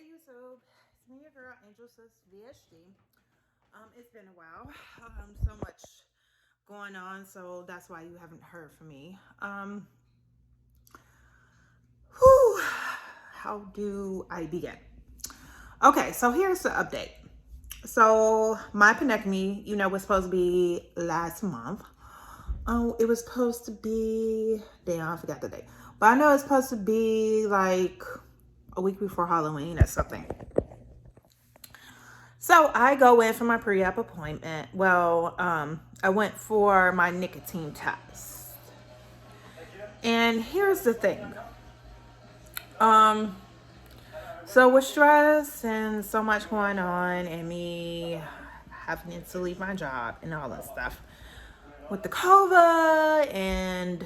Hey YouTube, it's me, your girl Angel Sis VHD. It's been a while. So much going on, so that's why you haven't heard from me. Whew, how do I begin? Okay, so here's the update. So my panniculectomy, was supposed to be last month. It was supposed to be, damn, I forgot the date, but I know it's supposed to be like a week before Halloween or something. So I go in for my pre-op appointment. Well, I went for my nicotine test. And here's the thing. So with stress and so much going on and me having to leave my job and all that stuff with the COVID and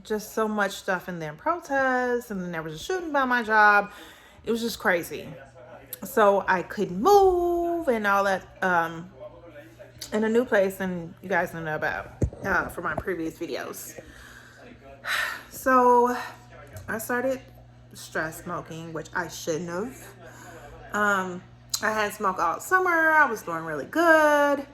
just so much stuff and then protests and then there was a shooting by my job. It was just crazy. So I couldn't move and all that in a new place, and you guys know about from my previous videos. So I started stress smoking, which I shouldn't have. I had smoked all summer. I was doing really good.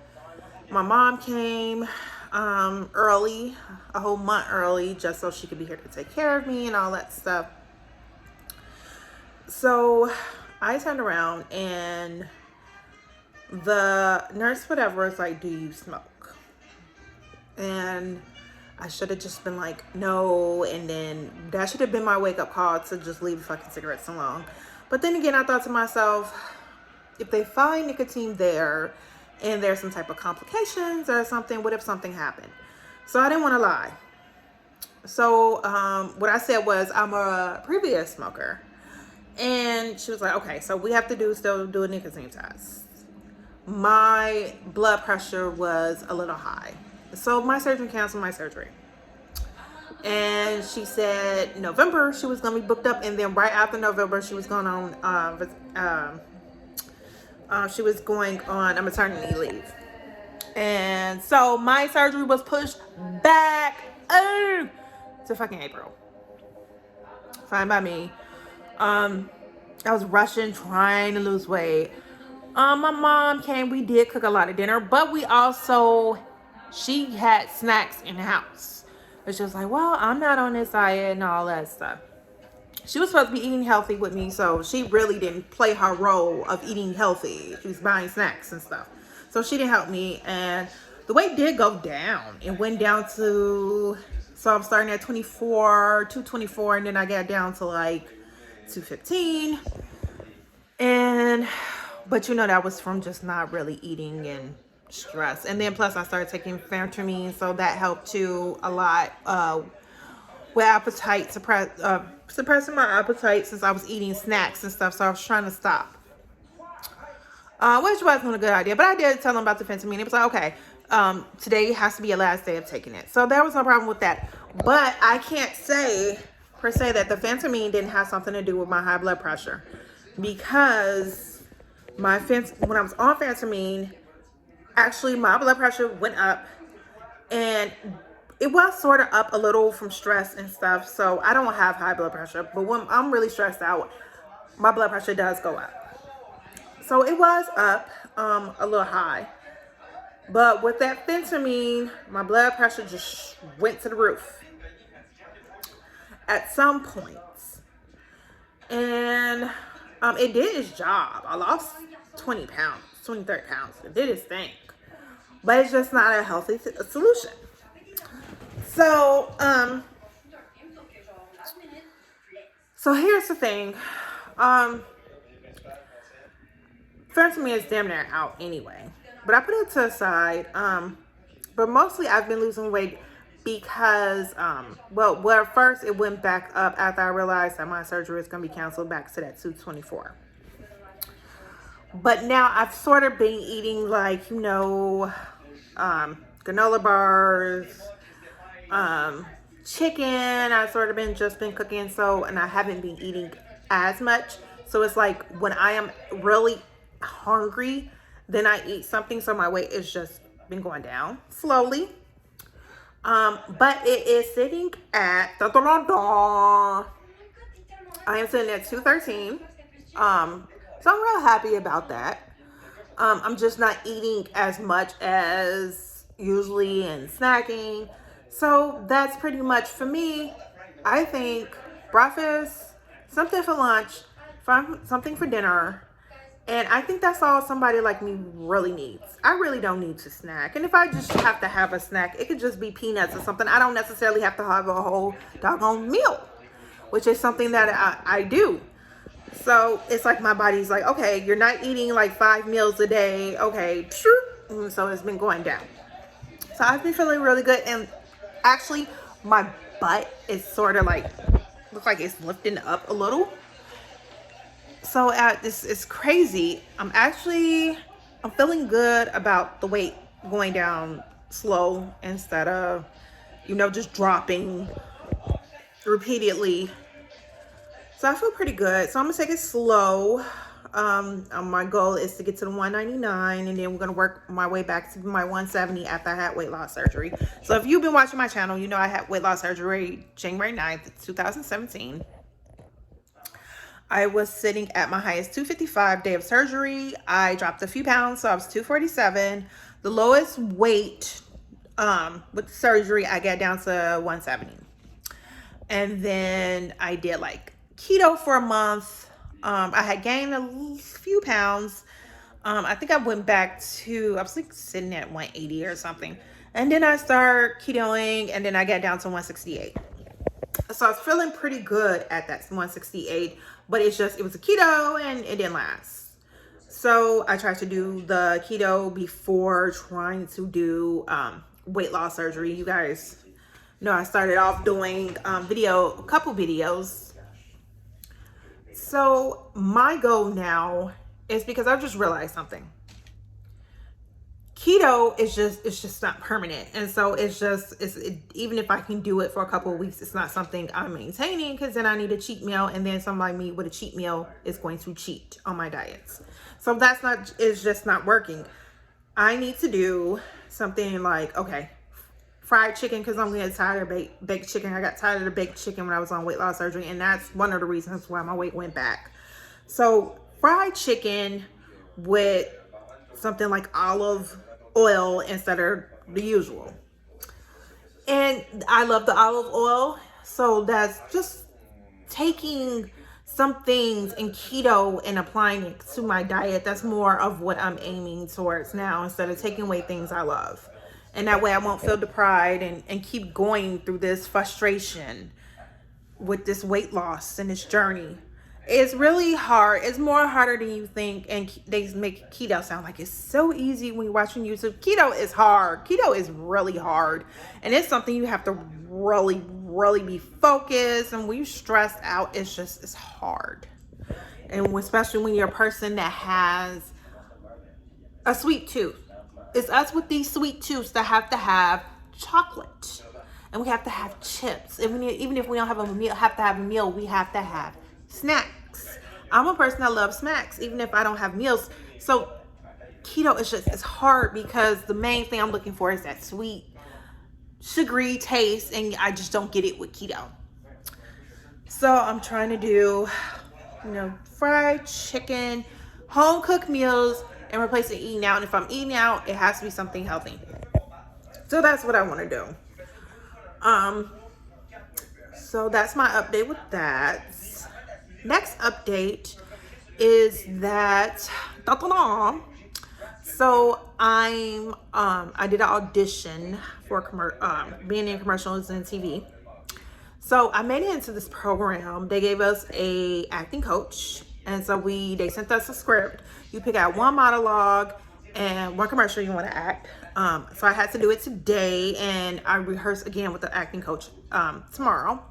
My mom came early, a whole month early, just so she could be here to take care of me and all that stuff. So I turned around and the nurse, whatever, is like, do you smoke? And I should have just been like, no. And then that should have been my wake up call to just leave the fucking cigarettes alone. But then again, I thought to myself, if they find nicotine there and there's some type of complications or something, what if something happened? So I didn't want to lie. So what I said was, I'm a previous smoker. And she was like, okay, so we have to still do a nicotine test. My blood pressure was a little high. So my surgeon canceled my surgery. And she said November she was going to be booked up. And then right after November, she was going on a maternity leave. And so my surgery was pushed back to fucking April. Fine by me. I was rushing, trying to lose weight. My mom came. We did cook a lot of dinner, but she had snacks in the house. And she was like, well, I'm not on this diet and all that stuff. She was supposed to be eating healthy with me, so she really didn't play her role of eating healthy. She was buying snacks and stuff. So she didn't help me, and the weight did go down. It went down to, so I'm starting at 224, and then I got down to like 215. But that was from just not really eating and stress. And then plus I started taking phentermine, so that helped too a lot with appetite, suppressing my appetite since I was eating snacks and stuff. So I was trying to stop, which wasn't a good idea. But I did tell them about the phentermine. It was like, okay, today has to be your last day of taking it. So there was no problem with that. But I can't say per se that the phentermine didn't have something to do with my high blood pressure, because when I was on phentermine, actually my blood pressure went up, and it was sort of up a little from stress and stuff. So I don't have high blood pressure, but when I'm really stressed out, my blood pressure does go up. So it was up a little high, but with that phentermine, my blood pressure just went to the roof at some points. And it did its job. I lost 20 pounds, 30 pounds. It did its thing. But it's just not a healthy solution. So, here's the thing. Phentermine is damn near out anyway. But I put it to the side. But mostly I've been losing weight because, at first it went back up after I realized that my surgery was going to be canceled back to that 224. But now I've sort of been eating like, granola bars, chicken. I've sort of been cooking. And I haven't been eating as much. So it's like when I am really hungry, then I eat something. So my weight has just been going down slowly. But it is sitting at, I am sitting at 213. So I'm real happy about that. I'm just not eating as much as usually and snacking. So that's pretty much for me. I think breakfast, something for lunch, something for dinner. And I think that's all somebody like me really needs. I really don't need to snack. And if I just have to have a snack, it could just be peanuts or something. I don't necessarily have to have a whole doggone meal, which is something that I do. So it's like my body's like, okay, you're not eating like 5 meals a day. Okay, so it's been going down. So I've been feeling really good. And actually, my butt is sort of like, looks like it's lifting up a little. So it's crazy. I'm feeling good about the weight going down slow instead of, just dropping repeatedly. So I feel pretty good. So I'm gonna take it slow. My goal is to get to the 199, and then we're gonna work my way back to my 170 after I had weight loss surgery. So if you've been watching my channel, you know I had weight loss surgery January 9th, 2017. I was sitting at my highest 255 day of surgery. I dropped a few pounds, so I was 247. The lowest weight with surgery, I got down to 170. And then I did like keto for a month. I had gained a few pounds. I think I went back to, I was like sitting at 180 or something. And then I started ketoing, and then I got down to 168. So I was feeling pretty good at that 168, but it was a keto and it didn't last. So I tried to do the keto before trying to do weight loss surgery. You guys know I started off doing a couple videos. So my goal now is, because I've just realized something. Keto is just not permanent. And so even if I can do it for a couple of weeks, it's not something I'm maintaining, because then I need a cheat meal, and then somebody me with a cheat meal is going to cheat on my diets. So it's just not working. I need to do something like, okay, fried chicken, because I'm getting tired of baked chicken. I got tired of the baked chicken when I was on weight loss surgery, and that's one of the reasons why my weight went back. So fried chicken with something like olive oil instead of the usual. And I love the olive oil. So that's just taking some things in keto and applying it to my diet. That's more of what I'm aiming towards now, instead of taking away things I love. And that way I won't feel deprived and keep going through this frustration with this weight loss and this journey. It's really hard. It's more harder than you think. And they make keto sound like it's so easy when you're watching YouTube. Keto is hard. Keto is really hard. And it's something you have to really, really be focused. And when you're stressed out, it's hard. And especially when you're a person that has a sweet tooth. It's us with these sweet tooths that have to have chocolate. And we have to have chips. Even if we don't have a meal, we have to have snacks. I'm a person that loves snacks, even if I don't have meals. So keto it's hard, because the main thing I'm looking for is that sweet, sugary taste, and I just don't get it with keto. So I'm trying to do, fried chicken, home cooked meals, and replacing eating out. And if I'm eating out, it has to be something healthy. So that's what I want to do. So that's my update with that. Next update is that so I did an audition for being in commercials and TV. So I made it into this program. They gave us a acting coach, and so they sent us a script. You pick out one monologue and one commercial you want to act. So I had to do it today, and I rehearse again with the acting coach tomorrow.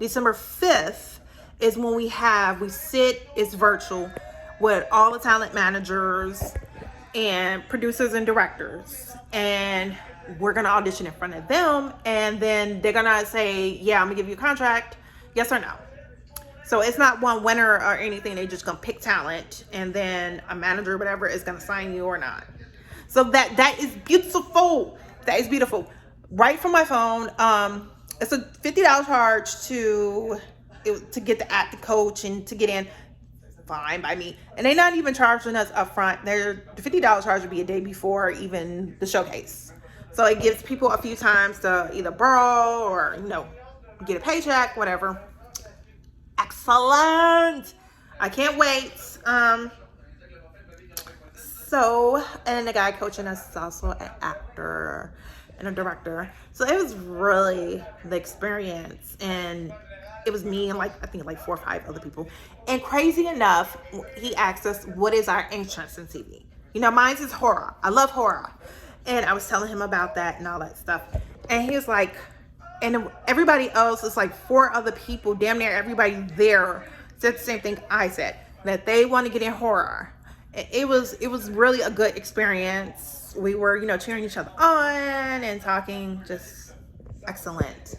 December 5th is when it's virtual with all the talent managers and producers and directors. And we're going to audition in front of them. And then they're going to say, yeah, I'm going to give you a contract. Yes or no. So it's not one winner or anything. They're just going to pick talent. And then a manager or whatever is going to sign you or not. So that is beautiful. That is beautiful. Right from my phone. It's a $50 charge to get the acting coach and to get in. fine by me. And they're not even charging us up front. The $50 charge would be a day before even the showcase. So it gives people a few times to either borrow or, get a paycheck, whatever. Excellent. I can't wait. And the guy coaching us is also an actor and a director. So it was really the experience. And it was me and I think 4 or 5 other people. And crazy enough, he asked us, what is our interest in TV? Mine is horror. I love horror. And I was telling him about that and all that stuff. And he was like, and everybody else is 4 other people, damn near everybody there said the same thing I said, that they want to get in horror. It was really a good experience. We were, cheering each other on and talking, just excellent.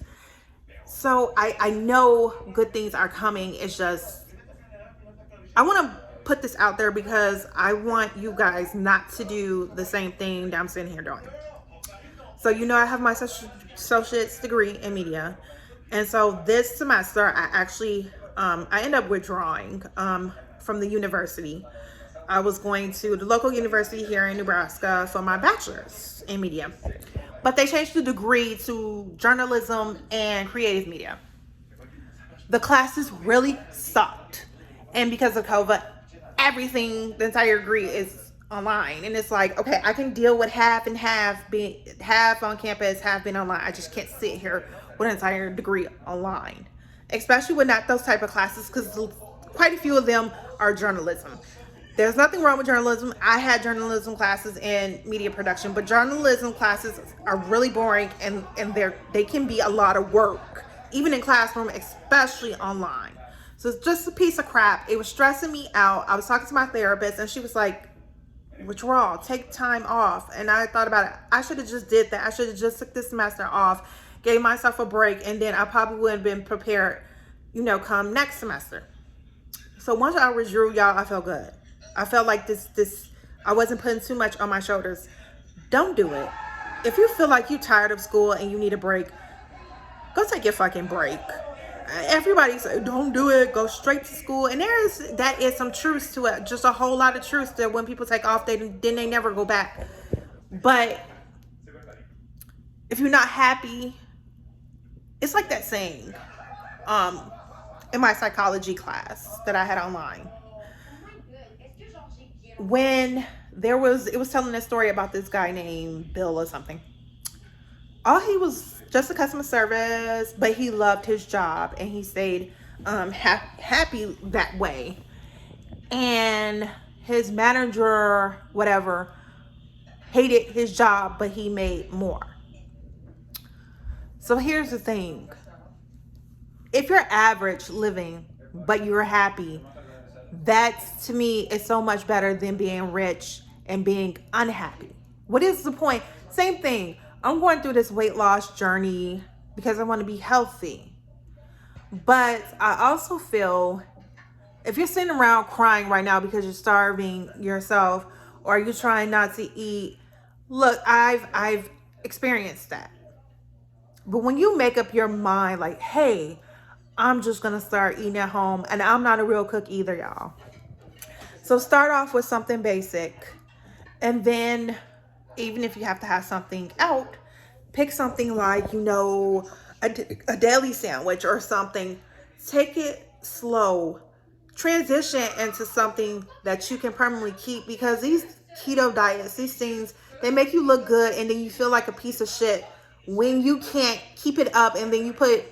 So I know good things are coming. It's just, I want to put this out there because I want you guys not to do the same thing that I'm sitting here doing. So, I have my associate's degree in media. And so this semester, I actually, I ended up withdrawing from the university. I was going to the local university here in Nebraska for my bachelor's in media. But they changed the degree to journalism and creative media. The classes really sucked. And because of COVID, the entire degree is online. And it's okay, I can deal with half and half on campus, half being online. I just can't sit here with an entire degree online. Especially with not those type of classes, because quite a few of them are journalism. There's nothing wrong with journalism. I had journalism classes and media production, but journalism classes are really boring and they can be a lot of work, even in classroom, especially online. So it's just a piece of crap. It was stressing me out. I was talking to my therapist and she was like, withdrawal, take time off. And I thought about it. I should have just did that. I should have just took this semester off, gave myself a break, and then I probably would have been prepared, come next semester. So once I withdrew, y'all, I felt good. I felt like this, I wasn't putting too much on my shoulders. Don't do it. If you feel like you're tired of school and you need a break, go take your fucking break. Everybody say, don't do it, go straight to school. And that is some truth to it. Just a whole lot of truth to when people take off, then they never go back. But if you're not happy, it's like that saying in my psychology class that I had online. When it was telling a story about this guy named Bill or something. He was just a customer service, but he loved his job and he stayed happy that way. And his manager, whatever, hated his job, but he made more. So here's the thing. If you're average living, but you're happy, that to me is so much better than being rich and being unhappy. What is the point? Same thing. I'm going through this weight loss journey because I want to be healthy. But I also feel if you're sitting around crying right now because you're starving yourself or you're trying not to eat, look, I've experienced that. But when you make up your mind like, hey, I'm just going to start eating at home, and I'm not a real cook either, y'all. So start off with something basic. And then even if you have to have something out, pick something like, a deli sandwich or something. Take it slow. Transition into something that you can permanently keep, because these keto diets, these things, they make you look good and then you feel like a piece of shit when you can't keep it up, and then you put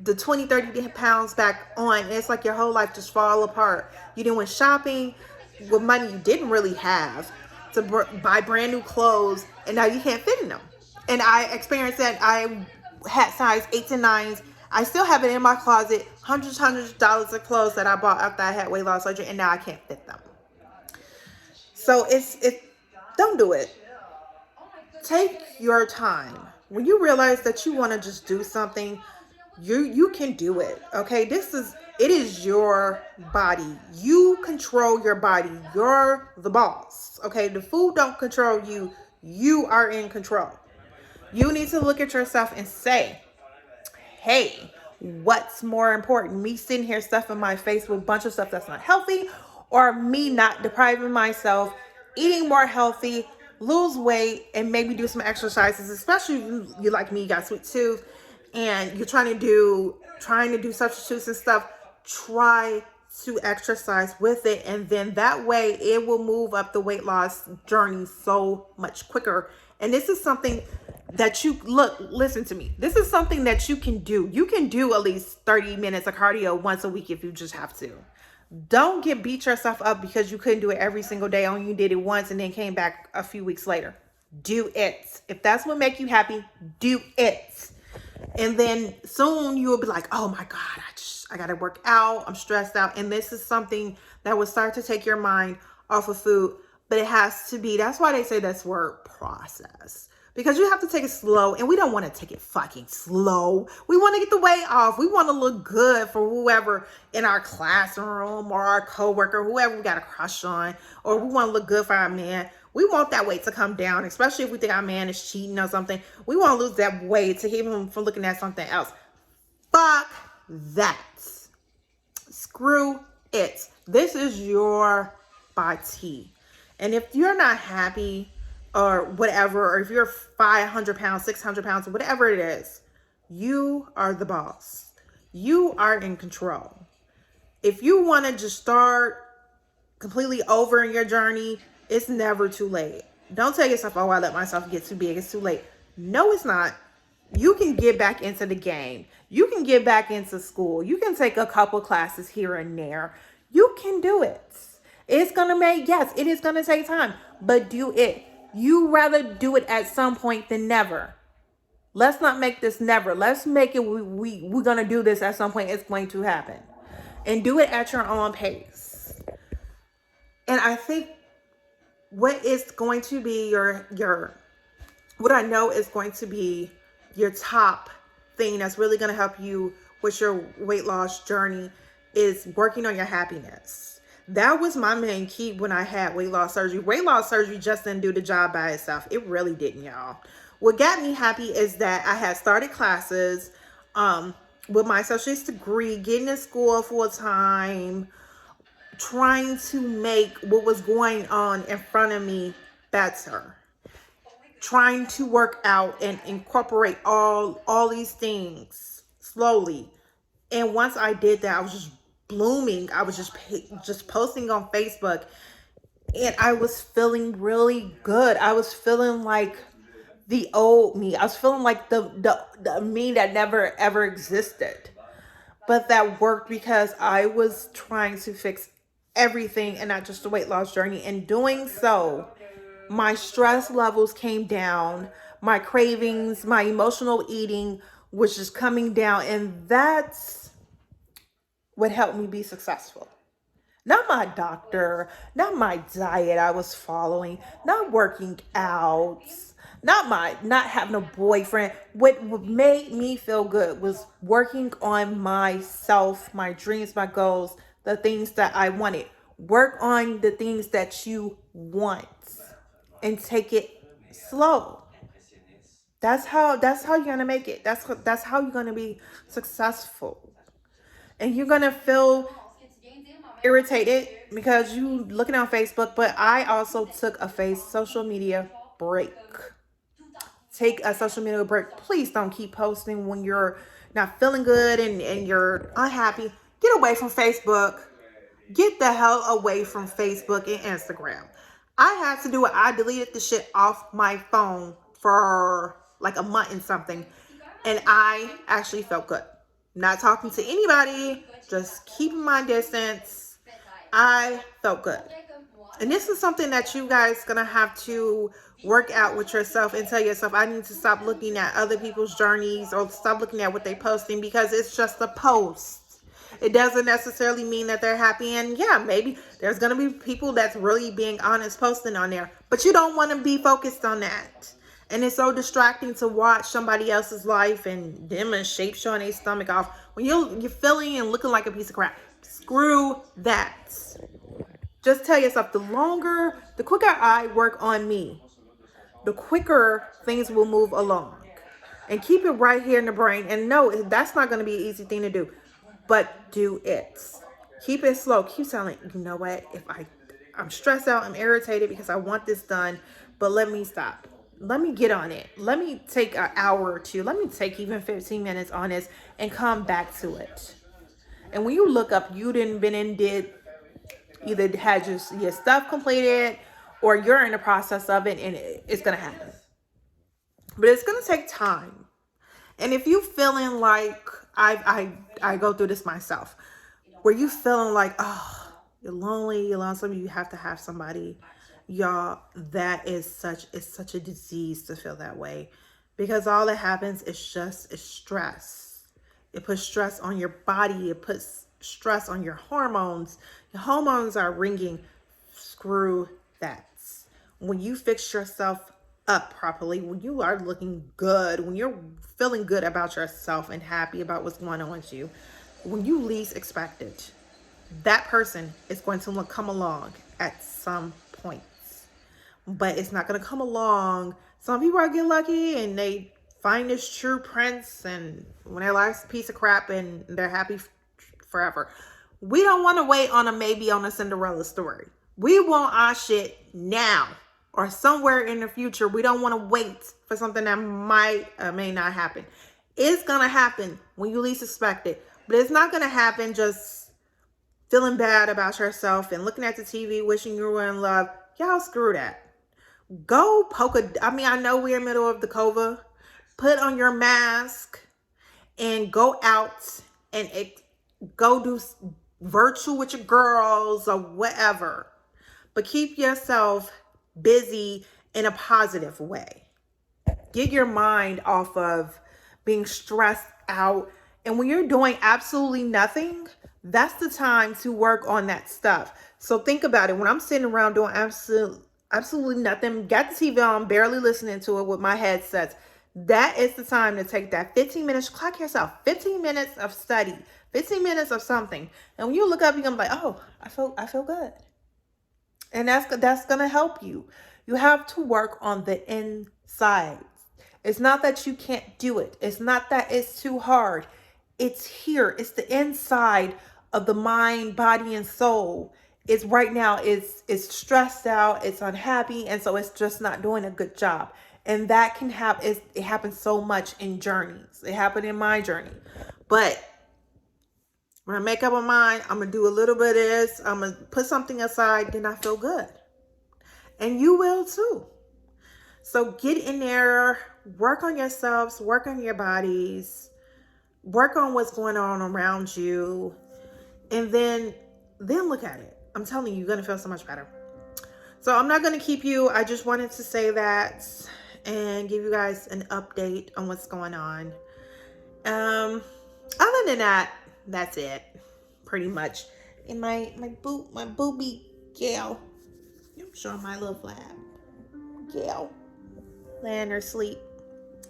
the 20, 30 pounds back on, and it's like your whole life just fall apart. You done went shopping with money you didn't really have to buy brand new clothes, and now you can't fit in them. And I experienced that. I had size 8s and 9s. I still have it in my closet, hundreds of dollars of clothes that I bought after I had weight loss surgery, and now I can't fit them. So don't do it. Take your time. When you realize that you want to just do something, you can do it. Okay, it is your body. You control your body. You're the boss. Okay, the food don't control you. You are in control. You need to look at yourself and say, hey, what's more important? Me sitting here stuffing my face with a bunch of stuff that's not healthy, or me not depriving myself, eating more healthy, lose weight, and maybe do some exercises, especially if you like me, you got sweet tooth, and you're trying to do substitutes and stuff. Try to exercise with it, and then that way it will move up the weight loss journey so much quicker. And this is something that listen to me. This is something that you can do. You can do at least 30 minutes of cardio once a week if you just have to. Don't beat yourself up because you couldn't do it every single day, only you did it once and then came back a few weeks later. Do it. If that's what makes you happy, do it. And then soon you will be like, oh my God, I got to work out. I'm stressed out. And this is something that will start to take your mind off of food. But it has to be, that's why they say that's word process. Because you have to take it slow. And we don't want to take it fucking slow. We want to get the weight off. We want to look good for whoever in our classroom or our coworker, whoever we got a crush on. Or we want to look good for our man. We want that weight to come down, especially if we think our man is cheating or something. We want to lose that weight to keep him from looking at something else. Fuck that. Screw it. This is your body. And if you're not happy or whatever, or if you're 500 pounds, 600 pounds, whatever it is, you are the boss. You are in control. If you want to just start completely over in your journey, it's never too late. Don't tell yourself, oh, I let myself get too big. It's too late. No, it's not. You can get back into the game. You can get back into school. You can take a couple classes here and there. You can do it. It's going to yes, it is going to take time, but do it. You rather do it at some point than never. Let's not make this never. Let's make it we're going to do this at some point. It's going to happen. And do it at your own pace. And I think what is going to be what I know is going to be your top thing that's really going to help you with your weight loss journey is working on your happiness. That was my main key when I had weight loss surgery. Weight loss surgery just didn't do the job by itself. It really didn't, y'all. What got me happy is that I had started classes with my associate's degree, getting in school full time, trying to make what was going on in front of me better, trying to work out and incorporate all these things slowly. And once I did that, I was just blooming. I was just posting on Facebook, and I was feeling really good. I was feeling like the old me. I was feeling like the me that never ever existed. But that worked because I was trying to fix everything and not just the weight loss journey. And doing so, my stress levels came down, my cravings, my emotional eating was just coming down. And that's what helped me be successful. Not my doctor, not my diet I was following, not working out, not having a boyfriend. What made me feel good was working on myself, my dreams, my goals, the things that I wanted. Work on the things that you want and take it slow. That's how you're gonna make it. That's how you're gonna be successful. And you're gonna feel irritated because you looking on Facebook, but I also took a social media break. Take a social media break. Please don't keep posting when you're not feeling good and you're unhappy. Get away from Facebook. Get the hell away from Facebook and Instagram. I had to do it. I deleted the shit off my phone for like a month and something. And I actually felt good. Not talking to anybody, just keeping my distance. I felt good. And this is something that you guys gonna have to work out with yourself and tell yourself, I need to stop looking at other people's journeys or stop looking at what they're posting because it's just a post. It doesn't necessarily mean that they're happy. And yeah, maybe there's going to be people that's really being honest posting on there, but you don't want to be focused on that. And it's so distracting to watch somebody else's life and them in shape showing their stomach off when you're feeling and looking like a piece of crap. Screw that. Just tell yourself, the quicker I work on me, the quicker things will move along. And keep it right here in the brain. And no, that's not going to be an easy thing to do. But do it. Keep it slow. Keep telling, you know what, if I'm stressed out, I'm irritated because I want this done, but let me stop. Let me get on it. Let me take an hour or two. Let me take even 15 minutes on this and come back to it. And when you look up, you didn't been and did either had your stuff completed or you're in the process of it, and it's gonna happen. But it's gonna take time. And if you feeling like I go through this myself, where you feeling like, oh, you're lonely, you're lonesome, you have to have somebody, y'all, that is such a disease to feel that way, because all that happens is stress. It puts stress on your body. It puts stress on your hormones. Your hormones are ringing. Screw that. When you fix yourself up properly, when you are looking good, when you're feeling good about yourself and happy about what's going on with you, when you least expect it, that person is going to come along at some points. But it's not going to come along. Some people are getting lucky and they find this true prince, and when their life's a piece of crap and they're happy forever. We don't want to wait on a Cinderella story. We want our shit now or somewhere in the future. We don't want to wait for something that might or may not happen. It's going to happen when you least expect it. But it's not going to happen just feeling bad about yourself and looking at the TV, wishing you were in love. Y'all, screw that. Go I know we're in the middle of the COVID. Put on your mask and go out and go do virtual with your girls or whatever. But keep yourself busy in a positive way. Get your mind off of being stressed out. And when you're doing absolutely nothing, that's the time to work on that stuff. So think about it. When I'm sitting around doing absolutely nothing, got the TV on, barely listening to it with my headsets, that is the time to take that 15 minutes, clock yourself, 15 minutes of study, 15 minutes of something. And when you look up, you're going to be like, oh, I feel good. And that's going to help you. You have to work on the inside. It's not that you can't do it. It's not that it's too hard. It's here. It's the inside of the mind, body, and soul. It's right now, it's stressed out, it's unhappy, and so it's just not doing a good job. And that can happen. It happens so much in journeys. It happened in my journey. But when I make up my mind, I'm going to do a little bit of this, I'm going to put something aside, then I feel good. And you will too. So get in there, work on yourselves, work on your bodies, work on what's going on around you, and then look at it. I'm telling you, you're going to feel so much better. So I'm not going to keep you. I just wanted to say that and give you guys an update on what's going on. Other than that, that's it. Pretty much. And my booby gal. I'm showing my little flab. Gal. Laying her sleep.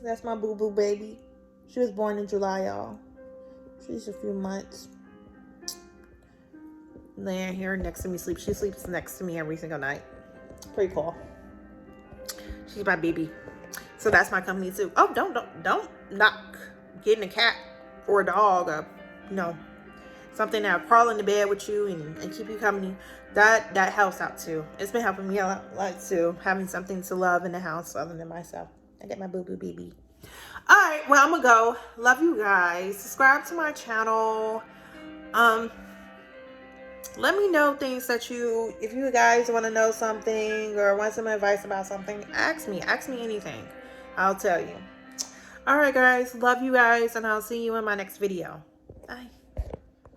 That's my boo-boo baby. She was born in July, y'all. She's a few months. Laying here next to me sleep. She sleeps next to me every single night. Pretty cool. She's my baby. So that's my company too. Oh, don't knock getting a cat or a dog or no. Something that'll crawl in the bed with you and keep you company. That helps out too. It's been helping me a lot too. Having something to love in the house other than myself. I get my boo-boo baby. All right, well, I'm gonna go. Love you guys. Subscribe to my channel. Let me know things that if you guys want to know something or want some advice about something, ask me anything. I'll tell you. All right, guys, love you guys, and I'll see you in my next video. Bye.